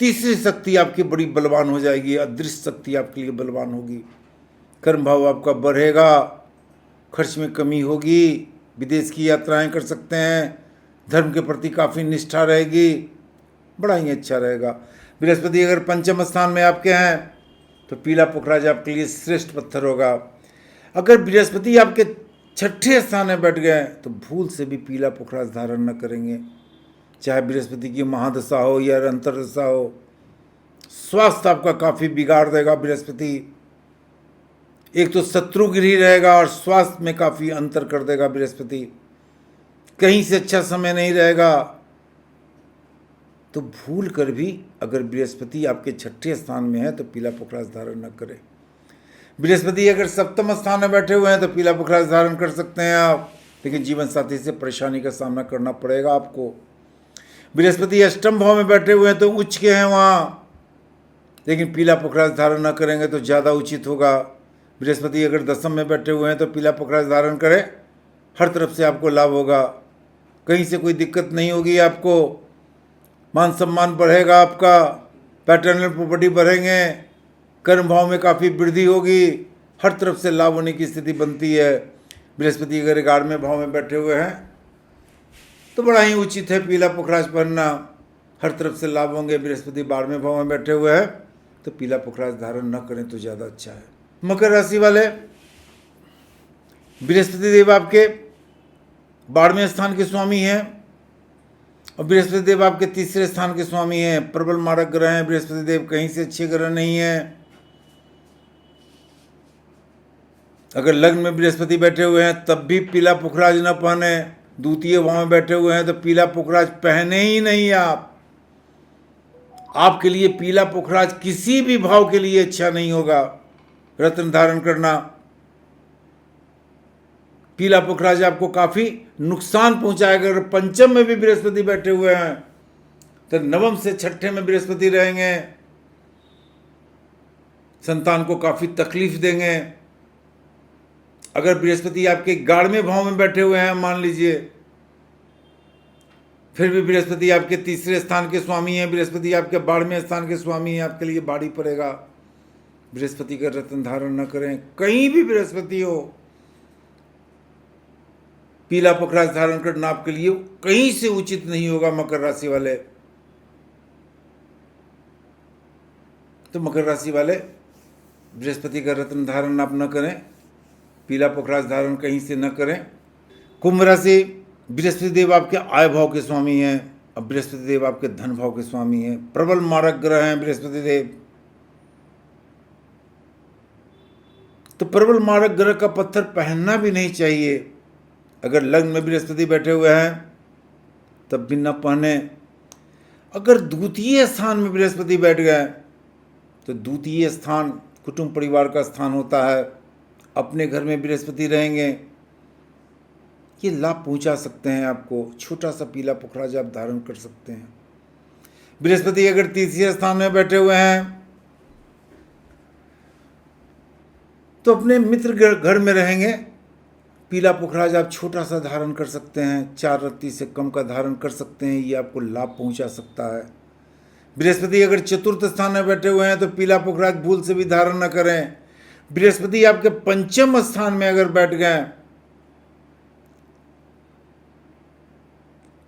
तीसरी शक्ति आपकी बड़ी बलवान हो जाएगी, अदृश्य शक्ति आपके लिए बलवान होगी। कर्म भाव आपका बढ़ेगा, खर्च में कमी होगी, विदेश की यात्राएं कर सकते हैं, धर्म के प्रति काफ़ी निष्ठा रहेगी, बड़ा ही अच्छा रहेगा। बृहस्पति अगर पंचम स्थान में आपके हैं तो पीला पुखराज आपके लिए श्रेष्ठ पत्थर होगा। अगर बृहस्पति आपके छठे स्थान में बैठ गए तो भूल से भी पीला पुखराज धारण न करेंगे, चाहे बृहस्पति की महादशा हो या अंतरदशा हो। स्वास्थ्य आपका काफ़ी बिगाड़ देगा बृहस्पति। एक तो शत्रुगृही रहेगा और स्वास्थ्य में काफ़ी अंतर कर देगा बृहस्पति। कहीं से अच्छा समय नहीं रहेगा। तो भूल कर भी अगर बृहस्पति आपके छठे स्थान में है तो पीला पुखराज धारण न करें। बृहस्पति अगर सप्तम स्थान में बैठे हुए हैं तो पीला पुखराज धारण कर सकते हैं आप, लेकिन जीवन साथी से परेशानी का सामना करना पड़ेगा आपको। बृहस्पति अष्टम भाव में बैठे हुए हैं तो उच्च के हैं वहाँ, लेकिन पीला पुखराज धारण न करेंगे तो ज़्यादा उचित होगा। बृहस्पति अगर दसम में बैठे हुए हैं तो पीला पुखराज धारण करें, हर तरफ से आपको लाभ होगा, कहीं से कोई दिक्कत नहीं होगी आपको। मान सम्मान बढ़ेगा आपका, पैटर्नल प्रॉपर्टी बढ़ेंगे, कर्म भाव में काफ़ी वृद्धि होगी, हर तरफ से लाभ होने की स्थिति बनती है। बृहस्पति अगर 11वें भाव में बैठे हुए हैं तो बड़ा ही उचित है पीला पुखराज पहनना, हर तरफ से लाभ होंगे। बृहस्पति 12वें भाव में बैठे हुए हैं तो पीला पुखराज धारण न करें तो ज़्यादा अच्छा है। मकर राशि वाले, बृहस्पति देव आपके 12वें स्थान के स्वामी हैं और बृहस्पति देव आपके तीसरे स्थान के स्वामी हैं। प्रबल मारक ग्रह हैं बृहस्पति देव, कहीं से अच्छे ग्रह नहीं हैं। अगर लग्न में बृहस्पति बैठे हुए हैं तब भी पीला पुखराज न पहने, द्वितीय भाव में बैठे हुए हैं तो पीला पुखराज पहने ही नहीं आप। आपके लिए पीला पुखराज किसी भी भाव के लिए अच्छा नहीं होगा रत्न धारण करना। पीला पुखराज आपको काफ़ी नुकसान पहुंचाएगा। अगर पंचम में भी बृहस्पति बैठे हुए हैं तो नवम से छठे में बृहस्पति रहेंगे, संतान को काफ़ी तकलीफ देंगे। अगर बृहस्पति आपके 11वें भाव में बैठे हुए हैं मान लीजिए, फिर भी बृहस्पति आपके तीसरे स्थान के स्वामी हैं, बृहस्पति आपके 12वें स्थान के स्वामी हैं, आपके लिए भारी पड़ेगा। बृहस्पति का रत्न धारण न करें, कहीं भी बृहस्पति हो। पीला पुखराज धारण करना आपके लिए कहीं से उचित नहीं होगा मकर राशि वाले। तो मकर राशि वाले बृहस्पति का रत्न धारण आप न करें, पीला पुखराज धारण कहीं से न करें। कुंभ राशि, बृहस्पति देव आपके आय भाव के स्वामी हैं और बृहस्पति देव आपके धन भाव के स्वामी हैं। प्रबल मारक ग्रह हैं बृहस्पति देव। तो प्रबल मारक ग्रह का पत्थर पहनना भी नहीं चाहिए। अगर लग्न में बृहस्पति बैठे हुए हैं तब भी न पहने। अगर द्वितीय स्थान में बृहस्पति बैठ गए तो द्वितीय स्थान कुटुंब परिवार का स्थान होता है। अपने घर में बृहस्पति रहेंगे, ये लाभ पहुंचा सकते हैं आपको। छोटा सा पीला पुखराज आप धारण कर सकते हैं। बृहस्पति अगर तीसरे स्थान में बैठे हुए हैं तो अपने मित्र घर में रहेंगे, पीला पुखराज आप छोटा सा धारण कर सकते हैं, 4 रत्ती से कम का धारण कर सकते हैं, ये आपको लाभ पहुंचा सकता है। बृहस्पति अगर चतुर्थ स्थान में बैठे हुए हैं तो पीला पुखराज भूल से भी धारण न करें। बृहस्पति आपके पंचम स्थान में अगर बैठ गए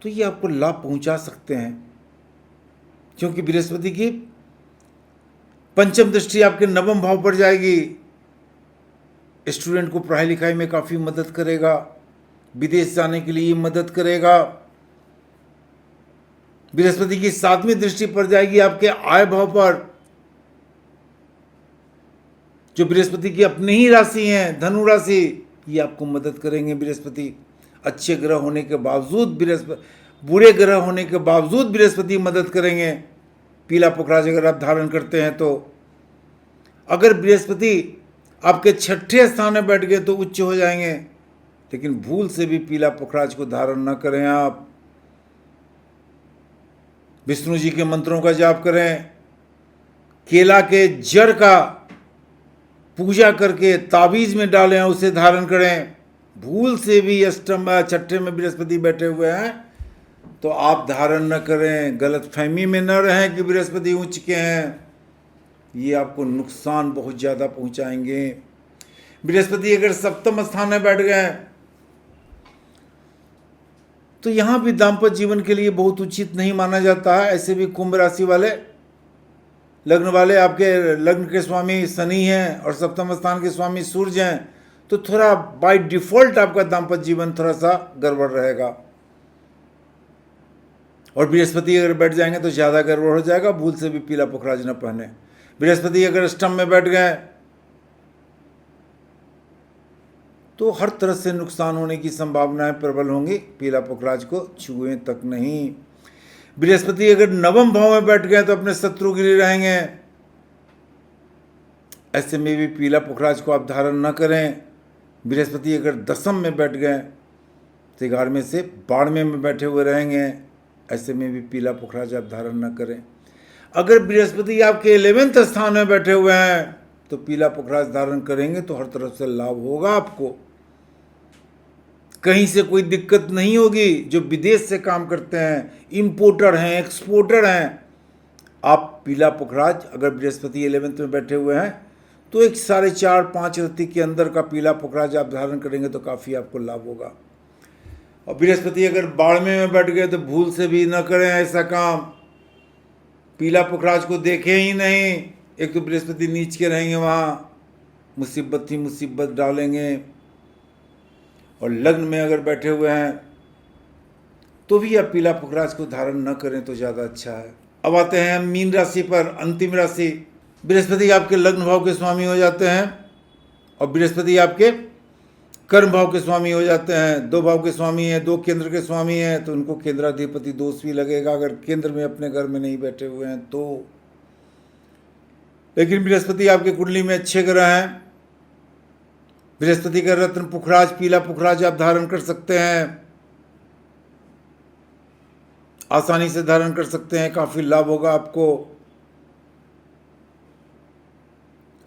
तो ये आपको लाभ पहुंचा सकते हैं, क्योंकि बृहस्पति की पंचम दृष्टि आपके नवम भाव पर जाएगी। स्टूडेंट को पढ़ाई लिखाई में काफ़ी मदद करेगा, विदेश जाने के लिए मदद करेगा। बृहस्पति की सातवीं दृष्टि पर जाएगी आपके आय भाव पर, जो बृहस्पति की अपनी ही राशि हैं, धनु राशि, ये आपको मदद करेंगे। बृहस्पति अच्छे ग्रह होने के बावजूद, बुरे ग्रह होने के बावजूद बृहस्पति मदद करेंगे। पीला पुखराज अगर आप धारण करते हैं तो अगर बृहस्पति आपके छठे स्थान में बैठ गए तो उच्च हो जाएंगे, लेकिन भूल से भी पीला पुखराज को धारण न करें। आप विष्णु जी के मंत्रों का जाप करें, केला के जड़ का पूजा करके ताबीज में डालें, उसे धारण करें। भूल से भी अष्टम छठे में बृहस्पति बैठे हुए हैं तो आप धारण न करें। गलत फहमी में न रहें कि बृहस्पति उच्च के हैं, ये आपको नुकसान बहुत ज़्यादा पहुंचाएंगे। बृहस्पति अगर सप्तम स्थान में बैठ गए तो यहाँ भी दाम्पत्य जीवन के लिए बहुत उचित नहीं माना जाता है। ऐसे भी कुंभ राशि वाले लग्न वाले, आपके लग्न के स्वामी शनि हैं और सप्तम स्थान के स्वामी सूर्य हैं, तो थोड़ा बाय डिफॉल्ट आपका दाम्पत्य जीवन थोड़ा सा गड़बड़ रहेगा। और बृहस्पति अगर बैठ जाएंगे तो ज़्यादा गड़बड़ हो जाएगा। भूल से भी पीला पुखराज न पहने। बृहस्पति अगर अष्टम में बैठ गए तो हर तरह से नुकसान होने की संभावनाएं प्रबल होंगी। पीला पुखराज को छुएं तक नहीं। बृहस्पति अगर नवम भाव में बैठ गए तो अपने शत्रु गिरे रहेंगे। ऐसे में भी पीला पुखराज को आप धारण न करें। बृहस्पति अगर दसम में बैठ गए तो 11वें से 12वें में बैठे हुए रहेंगे। ऐसे में भी पीला पुखराज आप धारण न करें। अगर बृहस्पति आपके 11वें स्थान में बैठे हुए हैं तो पीला पुखराज धारण करेंगे तो हर तरफ से लाभ होगा आपको, कहीं से कोई दिक्कत नहीं होगी। जो विदेश से काम करते हैं, इंपोर्टर हैं, एक्सपोर्टर हैं, आप पीला पुखराज अगर बृहस्पति 11वें में बैठे हुए हैं तो एक 4.5-5 रत्ती के अंदर का पीला पुखराज आप धारण करेंगे तो काफ़ी आपको लाभ होगा। और बृहस्पति अगर 12वें में बैठ गए तो भूल से भी न करें ऐसा काम। पीला पुखराज को देखें ही नहीं। एक तो बृहस्पति नीच के रहेंगे, वहाँ मुसीबत ही मुसीबत डालेंगे। और लग्न में अगर बैठे हुए हैं तो भी आप पीला पुखराज को धारण न करें तो ज़्यादा अच्छा है। अब आते हैं मीन राशि पर, अंतिम राशि। बृहस्पति आपके लग्न भाव के स्वामी हो जाते हैं और बृहस्पति आपके कर्म भाव के स्वामी हो जाते हैं। 2 भाव के स्वामी हैं, 2 केंद्र के स्वामी हैं, तो उनको केंद्राधिपति दोष भी लगेगा अगर केंद्र में अपने घर में नहीं बैठे हुए हैं तो। लेकिन बृहस्पति आपके कुंडली में अच्छे ग्रह हैं। बृहस्पति का रत्न पुखराज, पीला पुखराज आप धारण कर सकते हैं, आसानी से धारण कर सकते हैं, काफ़ी लाभ होगा आपको।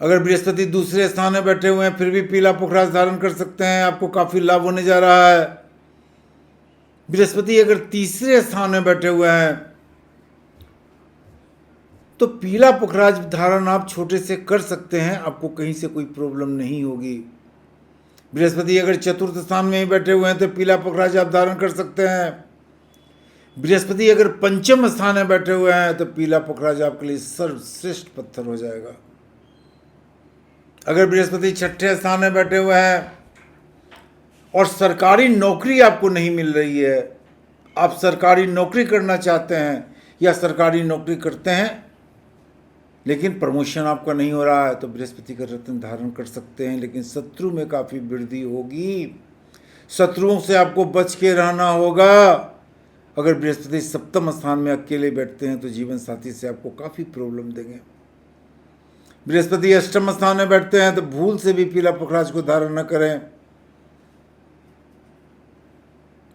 अगर बृहस्पति दूसरे स्थान में बैठे हुए हैं फिर भी पीला पुखराज धारण कर सकते हैं, आपको काफ़ी लाभ होने जा रहा है। बृहस्पति अगर तीसरे स्थान में बैठे हुए हैं तो पीला पुखराज धारण आप छोटे से कर सकते हैं, आपको कहीं से कोई प्रॉब्लम नहीं होगी। बृहस्पति अगर चतुर्थ स्थान में ही बैठे हुए हैं तो पीला पुखराज आप धारण कर सकते हैं। बृहस्पति अगर पंचम स्थान में बैठे हुए हैं तो पीला पुखराज आपके लिए सर्वश्रेष्ठ पत्थर हो जाएगा। अगर बृहस्पति छठे स्थान में बैठे हुए हैं और सरकारी नौकरी आपको नहीं मिल रही है, आप सरकारी नौकरी करना चाहते हैं या सरकारी नौकरी करते हैं लेकिन प्रमोशन आपका नहीं हो रहा है, तो बृहस्पति का रत्न धारण कर सकते हैं। लेकिन शत्रु में काफ़ी वृद्धि होगी, शत्रुओं से आपको बच के रहना होगा। अगर बृहस्पति सप्तम स्थान में अकेले बैठते हैं तो जीवन साथी से आपको काफ़ी प्रॉब्लम देंगे। बृहस्पति अष्टम स्थान में बैठते हैं तो भूल से भी पीला पुखराज को धारण न करें।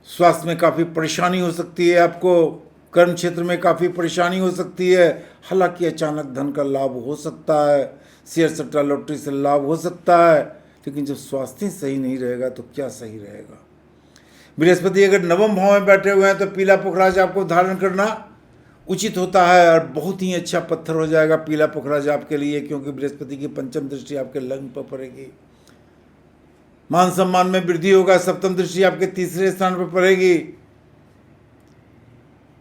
स्वास्थ्य में काफ़ी परेशानी हो सकती है आपको, कर्म क्षेत्र में काफ़ी परेशानी हो सकती है। हालांकि अचानक धन का लाभ हो सकता है, शेयर सट्टा लॉटरी से लाभ हो सकता है, लेकिन जब स्वास्थ्य सही नहीं रहेगा तो क्या सही रहेगा। बृहस्पति अगर नवम भाव में बैठे हुए हैं तो पीला पुखराज आपको धारण करना उचित होता है और बहुत ही अच्छा पत्थर हो जाएगा पीला पुखराज आपके लिए, क्योंकि बृहस्पति की पंचम दृष्टि आपके लग्न पर पड़ेगी। मान सम्मान में वृद्धि होगा। सप्तम दृष्टि आपके तीसरे स्थान पर पड़ेगी।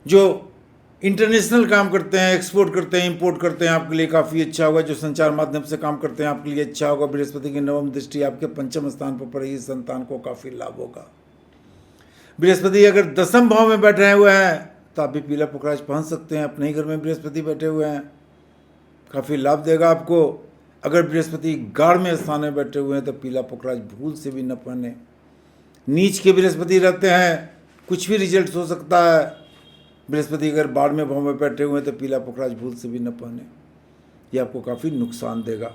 जो इंटरनेशनल काम करते हैं, एक्सपोर्ट करते हैं, इंपोर्ट करते हैं, आपके लिए काफ़ी अच्छा होगा। जो संचार माध्यम से काम करते हैं आपके लिए अच्छा होगा। बृहस्पति की नवम दृष्टि आपके पंचम स्थान पर पड़ेगी, संतान को काफ़ी लाभ होगा। बृहस्पति अगर दसम भाव में बैठे हुए हैं तो आप भी पीला पुखराज पहन सकते हैं। अपने ही घर में बृहस्पति बैठे हुए हैं, काफ़ी लाभ देगा आपको। अगर बृहस्पति गाढ़ में स्थान में बैठे हुए हैं तो पीला पुखराज भूल से भी न पहने। नीच के बृहस्पति रहते हैं, कुछ भी रिजल्ट हो सकता है। बृहस्पति अगर बाढ़ में भाव में बैठे हुए हैं तो पीला पुखराज भूल से भी न पहने, ये आपको काफ़ी नुकसान देगा।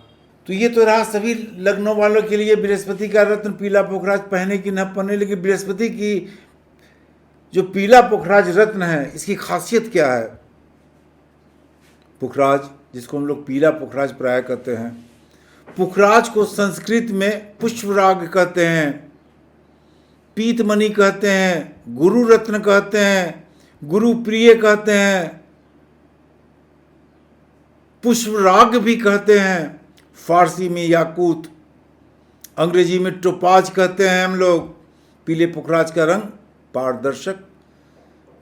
तो ये तो रहा सभी लग्नों वालों के लिए बृहस्पति का रत्न पीला पुखराज पहने कि न पहने। लेकिन बृहस्पति की जो पीला पुखराज रत्न है, इसकी खासियत क्या है? पुखराज, जिसको हम लोग पीला पुखराज प्राय कहते हैं, पुखराज को संस्कृत में पुष्पराग कहते हैं, पीतमणि कहते हैं, गुरु रत्न कहते हैं, गुरु प्रिय कहते हैं, पुष्पराग भी कहते हैं। फारसी में याकूत, अंग्रेजी में टोपाज कहते हैं हम लोग। पीले पुखराज का रंग पारदर्शक,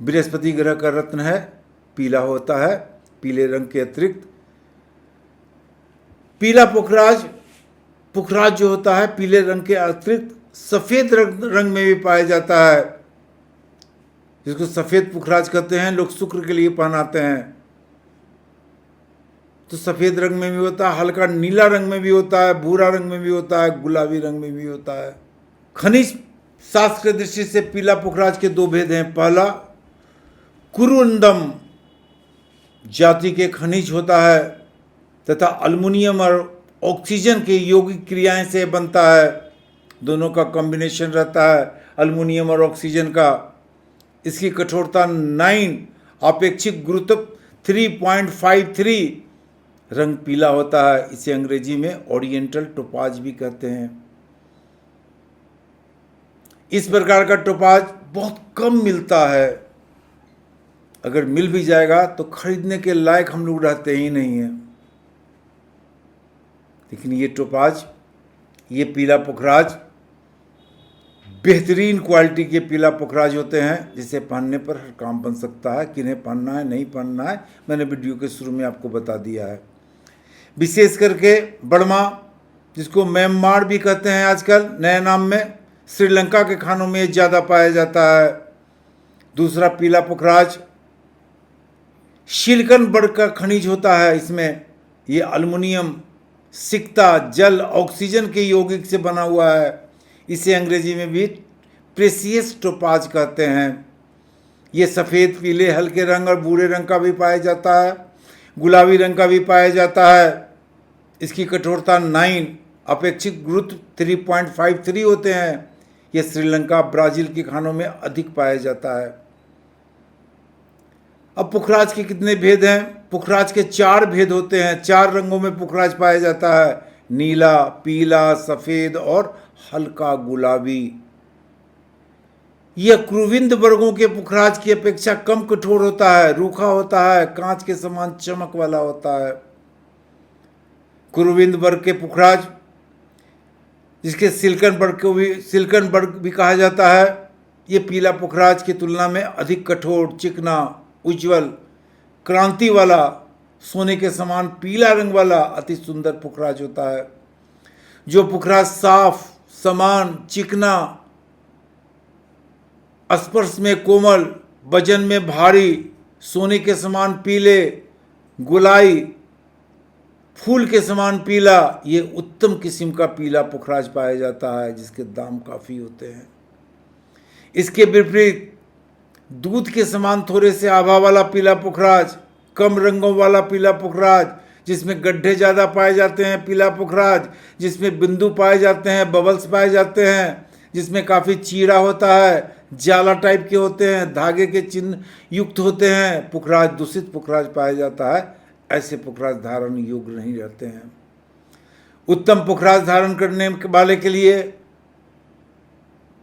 बृहस्पति ग्रह का रत्न है, पीला होता है। पीले रंग के अतिरिक्त पीला पुखराज जो होता है, पीले रंग के अतिरिक्त सफेद रंग में भी पाया जाता है, जिसको सफेद पुखराज कहते हैं। लोग शुक्र के लिए पहनाते हैं, तो सफेद रंग में भी होता है, हल्का नीला रंग में भी होता है, भूरा रंग में भी होता है, गुलाबी रंग में भी होता है। खनिज शास्त्र की दृष्टि से पीला पुखराज के दो भेद हैं। पहला, कुरुंदम जाति के खनिज होता है तथा अल्मुनियम और ऑक्सीजन के यौगिक क्रियाएं से बनता है। दोनों का कॉम्बिनेशन रहता है, अल्मुनियम और ऑक्सीजन का। इसकी कठोरता 9, आपेक्षिक गुरुत्व 3.53, रंग पीला होता है। इसे अंग्रेजी में ओरिएंटल टोपाज भी कहते हैं। इस प्रकार का टोपाज बहुत कम मिलता है, अगर मिल भी जाएगा तो खरीदने के लायक हम लोग रहते ही नहीं हैं। लेकिन ये टोपाज, ये पीला पुखराज बेहतरीन क्वालिटी के पीला पुखराज होते हैं, जिसे पहनने पर हर काम बन सकता है। किन्हें पहनना है, नहीं पहनना है, मैंने वीडियो के शुरू में आपको बता दिया है। विशेष करके बड़मा, जिसको म्यांमार भी कहते हैं आजकल नए नाम में, श्रीलंका के खानों में ज़्यादा पाया जाता है। दूसरा, पीला पुखराज सिलिकॉन बर्ग का खनिज होता है। इसमें ये अल्मुनियम, सिक्ता, जल, ऑक्सीजन के यौगिक से बना हुआ है। इसे अंग्रेजी में भी प्रेसियस टोपाज कहते हैं। ये सफ़ेद, पीले, हल्के रंग और भूरे रंग का भी पाया जाता है, गुलाबी रंग का भी पाया जाता है। इसकी कठोरता 9, अपेक्षित गुरुत्व 3.53 होते हैं। यह श्रीलंका, ब्राज़ील के खानों में अधिक पाया जाता है। अब पुखराज के कितने भेद हैं? पुखराज के 4 भेद होते हैं। 4 रंगों में पुखराज पाया जाता है, नीला, पीला, सफ़ेद और हल्का गुलाबी। यह क्रुविंद वर्गों के पुखराज की अपेक्षा कम कठोर होता है, रूखा होता है, कांच के समान चमक वाला होता है। क्रुविंद वर्ग के पुखराज, जिसके सिलिकॉन वर्ग भी कहा जाता है, ये पीला पुखराज की तुलना में अधिक कठोर, चिकना, उज्ज्वल, क्रांति वाला, सोने के समान पीला रंग वाला अति सुंदर पुखराज होता है। जो पुखराज साफ, समान, चिकना, स्पर्श में कोमल, वजन में भारी, सोने के समान पीले, गुलाई, फूल के समान पीला, ये उत्तम किस्म का पीला पुखराज पाया जाता है, जिसके दाम काफ़ी होते हैं। इसके विपरीत दूध के समान थोड़े से आभा वाला पीला पुखराज, कम रंगों वाला पीला पुखराज, जिसमें गड्ढे ज़्यादा पाए जाते हैं, पीला पुखराज जिसमें बिंदु पाए जाते हैं, बबल्स पाए जाते हैं, जिसमें काफ़ी चीरा होता है, जाला टाइप के होते हैं, धागे के चिन्ह युक्त होते हैं, पुखराज, दूषित पुखराज पाया जाता है। ऐसे पुखराज धारण योग्य नहीं रहते हैं। उत्तम पुखराज धारण करने वाले के लिए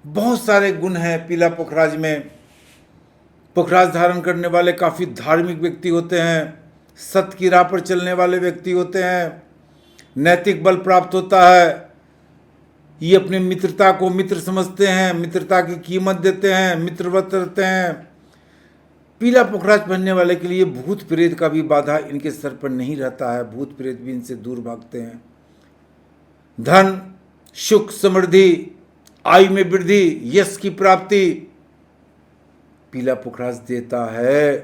बहुत सारे गुण हैं पीला पुखराज में। पुखराज धारण करने वाले काफ़ी धार्मिक व्यक्ति होते हैं, सत्य की राह पर चलने वाले व्यक्ति होते हैं, नैतिक बल प्राप्त होता है। ये अपनी मित्रता को मित्र समझते हैं, मित्रता की कीमत देते हैं, मित्रवत रहते हैं। पीला पुखराज पहनने वाले के लिए भूत प्रेत का भी बाधा इनके सर पर नहीं रहता है, भूत प्रेत भी इनसे दूर भागते हैं। धन, सुख, समृद्धि, आयु में वृद्धि, यश की प्राप्ति पीला पुखराज देता है।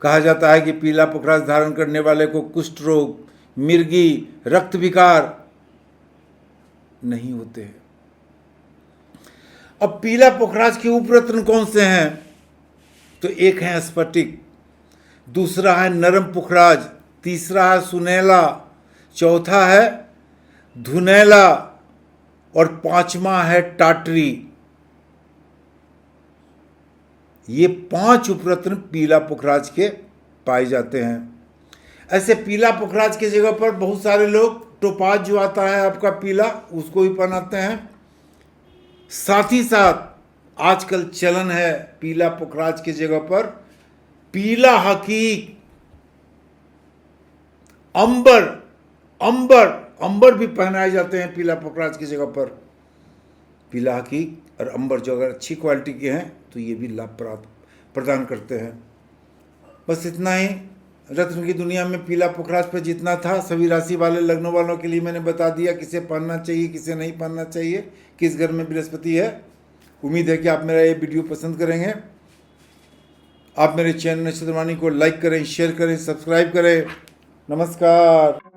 कहा जाता है कि पीला पुखराज धारण करने वाले को कुष्ठ रोग, मिर्गी, रक्त विकार नहीं होते हैं। अब पीला पुखराज के उपरत्न कौन से हैं? तो एक है स्फटिक, दूसरा है नरम पुखराज, तीसरा है सुनैला, चौथा है धुनैला और पांचवा है टाटरी। ये 5 उपरत्न पीला पुखराज के पाए जाते हैं। ऐसे पीला पुखराज की जगह पर बहुत सारे लोग टोपाज जो आता है आपका पीला, उसको भी पहनाते हैं। साथ ही साथ आजकल चलन है पीला पुखराज की जगह पर पीला हकीक, अंबर भी पहनाए जाते हैं पीला पुखराज की जगह पर। पीला हकीक और अंबर जो अगर अच्छी क्वालिटी के हैं तो ये भी लाभ प्रदान करते हैं। बस इतना ही। रत्न की दुनिया में पीला पुखराज पर जितना था सभी राशि वाले लग्नों वालों के लिए मैंने बता दिया, किसे पहनना चाहिए किसे नहीं पहनना चाहिए, किस घर में बृहस्पति है। उम्मीद है कि आप मेरा ये वीडियो पसंद करेंगे। आप मेरे चैनल नक्षत्रवाणी को लाइक करें, शेयर करें, सब्सक्राइब करें। नमस्कार।